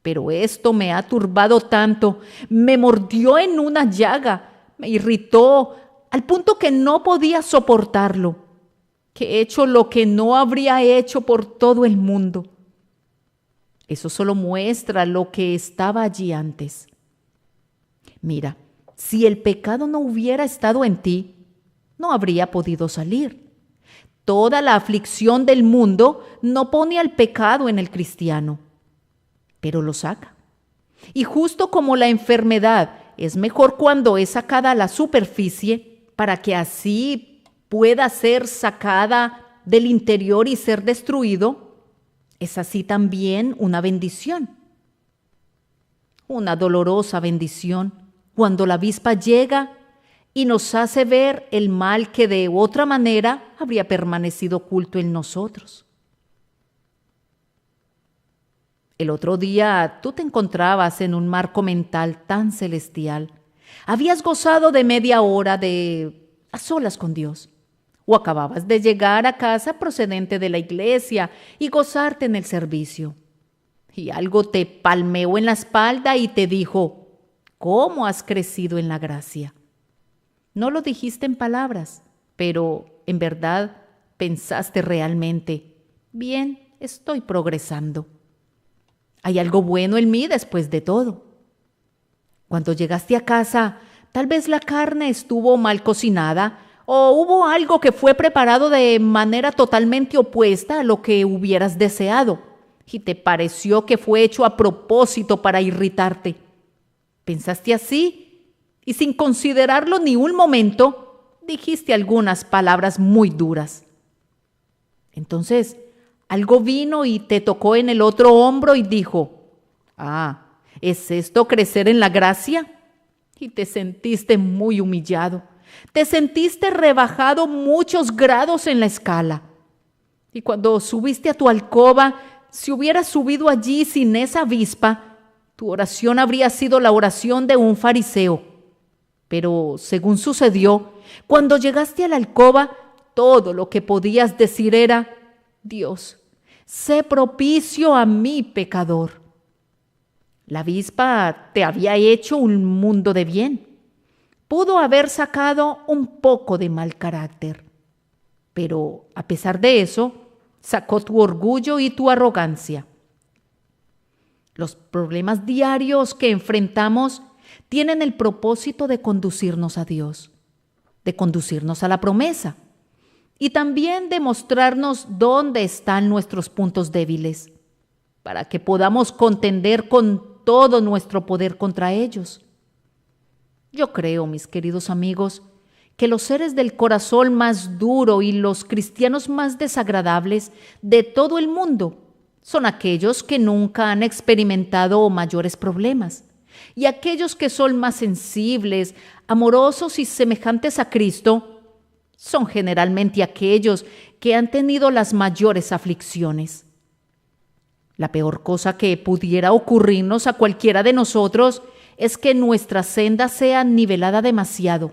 Pero esto me ha turbado tanto, me mordió en una llaga, me irritó al punto que no podía soportarlo, que he hecho lo que no habría hecho por todo el mundo». Eso solo muestra lo que estaba allí antes. Mira, si el pecado no hubiera estado en ti, no habría podido salir. Toda la aflicción del mundo no pone al pecado en el cristiano, pero lo saca. Y justo como la enfermedad es mejor cuando es sacada a la superficie, para que así pueda ser sacada del interior y ser destruido, es así también una bendición. Una dolorosa bendición cuando la avispa llega y nos hace ver el mal que de otra manera habría permanecido oculto en nosotros. El otro día tú te encontrabas en un marco mental tan celestial. Habías gozado de media hora a solas con Dios, o acababas de llegar a casa procedente de la iglesia y gozarte en el servicio. y algo te palmeó en la espalda y te dijo: ¿cómo has crecido en la gracia? No lo dijiste en palabras, pero en verdad pensaste realmente: bien, estoy progresando. Hay algo bueno en mí después de todo. Cuando llegaste a casa, tal vez la carne estuvo mal cocinada o hubo algo que fue preparado de manera totalmente opuesta a lo que hubieras deseado y te pareció que fue hecho a propósito para irritarte. Pensaste así y, sin considerarlo ni un momento, dijiste algunas palabras muy duras. Entonces, algo vino y te tocó en el otro hombro y dijo: ¿es esto crecer en la gracia? Y te sentiste muy humillado. Te sentiste rebajado muchos grados en la escala. Y cuando subiste a tu alcoba, si hubieras subido allí sin esa avispa, tu oración habría sido la oración de un fariseo. Pero, según sucedió, cuando llegaste a la alcoba, todo lo que podías decir era: Dios, sé propicio a mi pecador. La avispa te había hecho un mundo de bien. Pudo haber sacado un poco de mal carácter, pero a pesar de eso, sacó tu orgullo y tu arrogancia. Los problemas diarios que enfrentamos tienen el propósito de conducirnos a Dios, de conducirnos a la promesa y también de mostrarnos dónde están nuestros puntos débiles, para que podamos contender con todo nuestro poder contra ellos. Yo creo, mis queridos amigos, que los seres del corazón más duro y los cristianos más desagradables de todo el mundo son aquellos que nunca han experimentado mayores problemas, y aquellos que son más sensibles, amorosos y semejantes a Cristo son generalmente aquellos que han tenido las mayores aflicciones. La peor cosa que pudiera ocurrirnos a cualquiera de nosotros es que nuestra senda sea nivelada demasiado.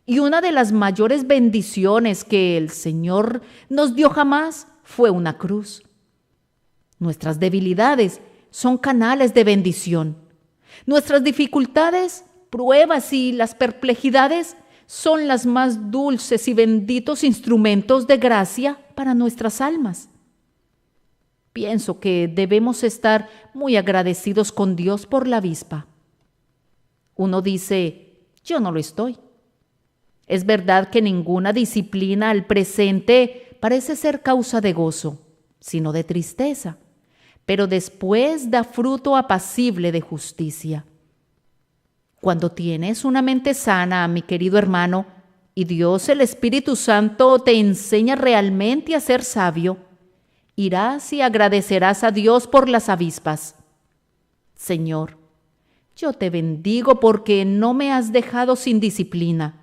Y una de las mayores bendiciones que el Señor nos dio jamás fue una cruz. Nuestras debilidades son canales de bendición. Nuestras dificultades, pruebas y las perplejidades son las más dulces y benditos instrumentos de gracia para nuestras almas. Pienso que debemos estar muy agradecidos con Dios por la avispa. Uno dice: yo no lo estoy. Es verdad que ninguna disciplina al presente parece ser causa de gozo, sino de tristeza, pero después da fruto apacible de justicia. Cuando tienes una mente sana, mi querido hermano, y Dios, el Espíritu Santo, te enseña realmente a ser sabio, irás y agradecerás a Dios por las avispas. Señor, yo te bendigo porque no me has dejado sin disciplina.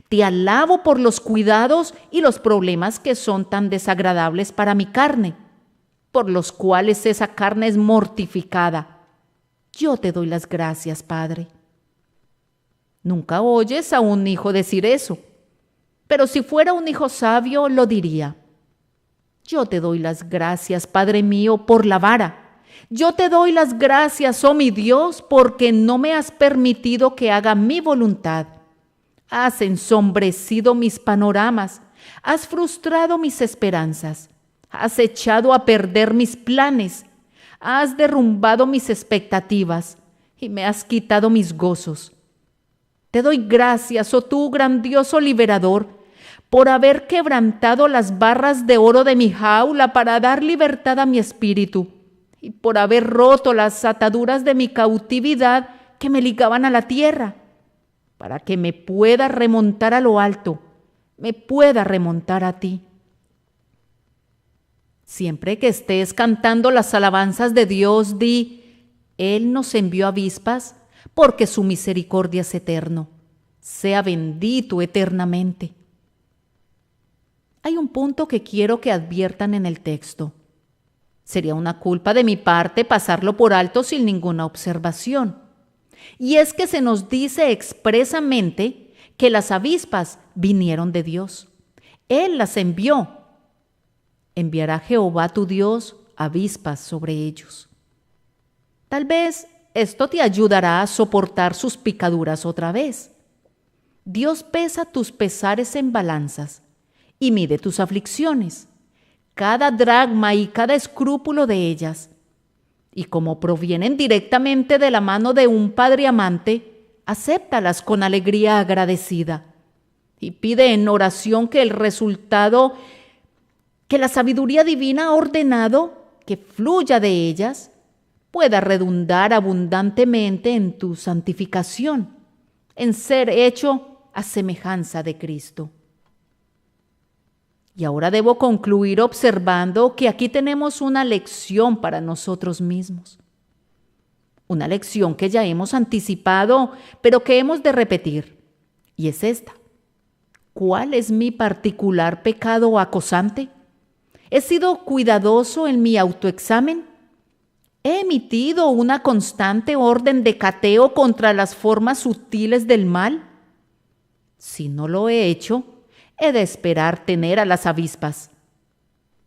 Te alabo por los cuidados y los problemas que son tan desagradables para mi carne, por los cuales esa carne es mortificada. Yo te doy las gracias, Padre. Nunca oyes a un hijo decir eso, pero si fuera un hijo sabio lo diría. Yo te doy las gracias, Padre mío, por la vara. Yo te doy las gracias, oh mi Dios, porque no me has permitido que haga mi voluntad. Has ensombrecido mis panoramas, has frustrado mis esperanzas, has echado a perder mis planes, has derrumbado mis expectativas y me has quitado mis gozos. Te doy gracias, oh tú grandioso liberador, por haber quebrantado las barras de oro de mi jaula para dar libertad a mi espíritu, y por haber roto las ataduras de mi cautividad que me ligaban a la tierra, para que me pueda remontar a lo alto, me pueda remontar a ti. Siempre que estés cantando las alabanzas de Dios, di: Él nos envió avispas porque su misericordia es eterno. Sea bendito eternamente. Hay un punto que quiero que adviertan en el texto. Sería una culpa de mi parte pasarlo por alto sin ninguna observación. Y es que se nos dice expresamente que las avispas vinieron de Dios. Él las envió. Enviará Jehová tu Dios avispas sobre ellos. Tal vez esto te ayudará a soportar sus picaduras otra vez. Dios pesa tus pesares en balanzas y mide tus aflicciones, cada dracma y cada escrúpulo de ellas. Y como provienen directamente de la mano de un Padre amante, acéptalas con alegría agradecida y pide en oración que el resultado que la sabiduría divina ha ordenado que fluya de ellas pueda redundar abundantemente en tu santificación, en ser hecho a semejanza de Cristo. Y ahora debo concluir observando que aquí tenemos una lección para nosotros mismos. Una lección que ya hemos anticipado, pero que hemos de repetir. Y es esta. ¿Cuál es mi particular pecado acosante? ¿He sido cuidadoso en mi autoexamen? ¿He emitido una constante orden de cateo contra las formas sutiles del mal? Si no lo he hecho, he de esperar tener a las avispas.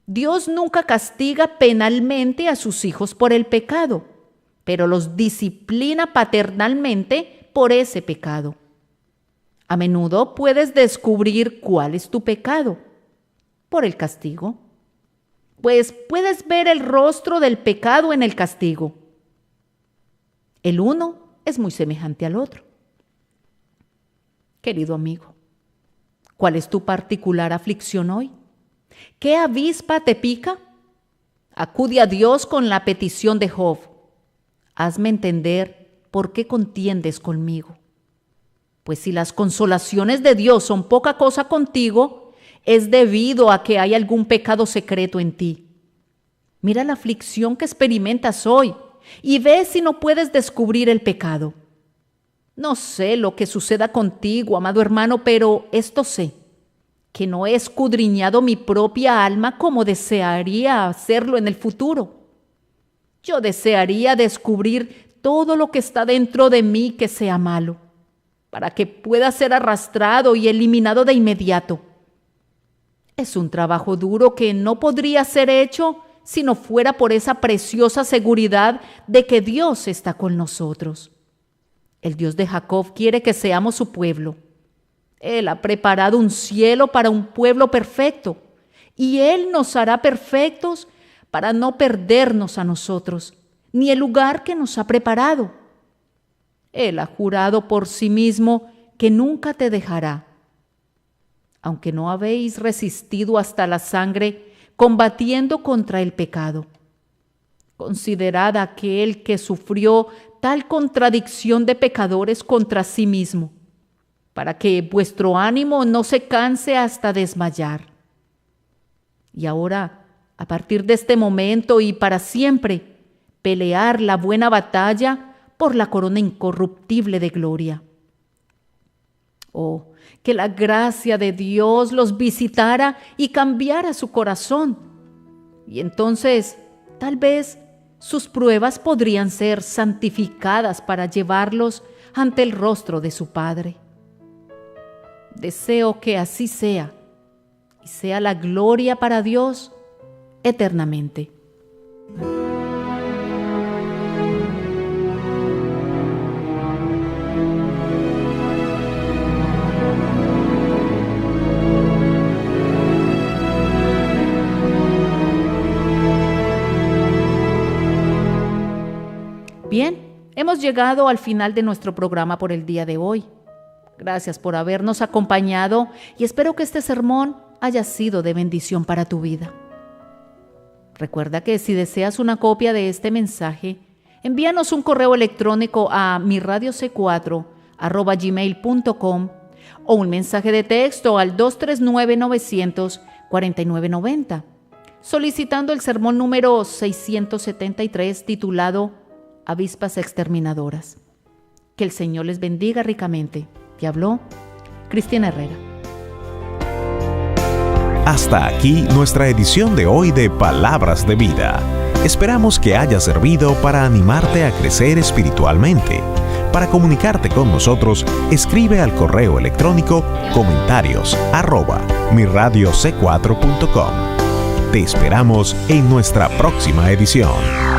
Dios nunca castiga penalmente a sus hijos por el pecado, pero los disciplina paternalmente por ese pecado. A menudo puedes descubrir cuál es tu pecado por el castigo, pues puedes ver el rostro del pecado en el castigo. El uno es muy semejante al otro. Querido amigo, ¿cuál es tu particular aflicción hoy? ¿Qué avispa te pica? Acude a Dios con la petición de Job. Hazme entender por qué contiendes conmigo. Pues si las consolaciones de Dios son poca cosa contigo, es debido a que hay algún pecado secreto en ti. Mira la aflicción que experimentas hoy y ve si no puedes descubrir el pecado. No sé lo que suceda contigo, amado hermano, pero esto sé, que no he escudriñado mi propia alma como desearía hacerlo en el futuro. Yo desearía descubrir todo lo que está dentro de mí que sea malo, para que pueda ser arrastrado y eliminado de inmediato. Es un trabajo duro que no podría ser hecho si no fuera por esa preciosa seguridad de que Dios está con nosotros. El Dios de Jacob quiere que seamos su pueblo. Él ha preparado un cielo para un pueblo perfecto, y Él nos hará perfectos para no perdernos a nosotros, ni el lugar que nos ha preparado. Él ha jurado por sí mismo que nunca te dejará. Aunque no habéis resistido hasta la sangre, combatiendo contra el pecado. Considerad a aquel que sufrió tal contradicción de pecadores contra sí mismo, para que vuestro ánimo no se canse hasta desmayar. Y ahora, a partir de este momento y para siempre, pelear la buena batalla por la corona incorruptible de gloria. Oh, que la gracia de Dios los visitara y cambiara su corazón. Y entonces, tal vez, sus pruebas podrían ser santificadas para llevarlos ante el rostro de su Padre. Deseo que así sea, y sea la gloria para Dios eternamente. Bien, hemos llegado al final de nuestro programa por el día de hoy. Gracias por habernos acompañado y espero que este sermón haya sido de bendición para tu vida. Recuerda que si deseas una copia de este mensaje, envíanos un correo electrónico a mirradioc4@gmail.com o un mensaje de texto al 239-900-4990, solicitando el sermón número 673 titulado Avispas exterminadoras. Que el Señor les bendiga ricamente. Te habló Cristina Herrera. Hasta aquí nuestra edición de hoy de Palabras de Vida. Esperamos que haya servido para animarte a crecer espiritualmente. Para comunicarte con nosotros, escribe al correo electrónico comentarios@mirradioc4.com. Te esperamos en nuestra próxima edición.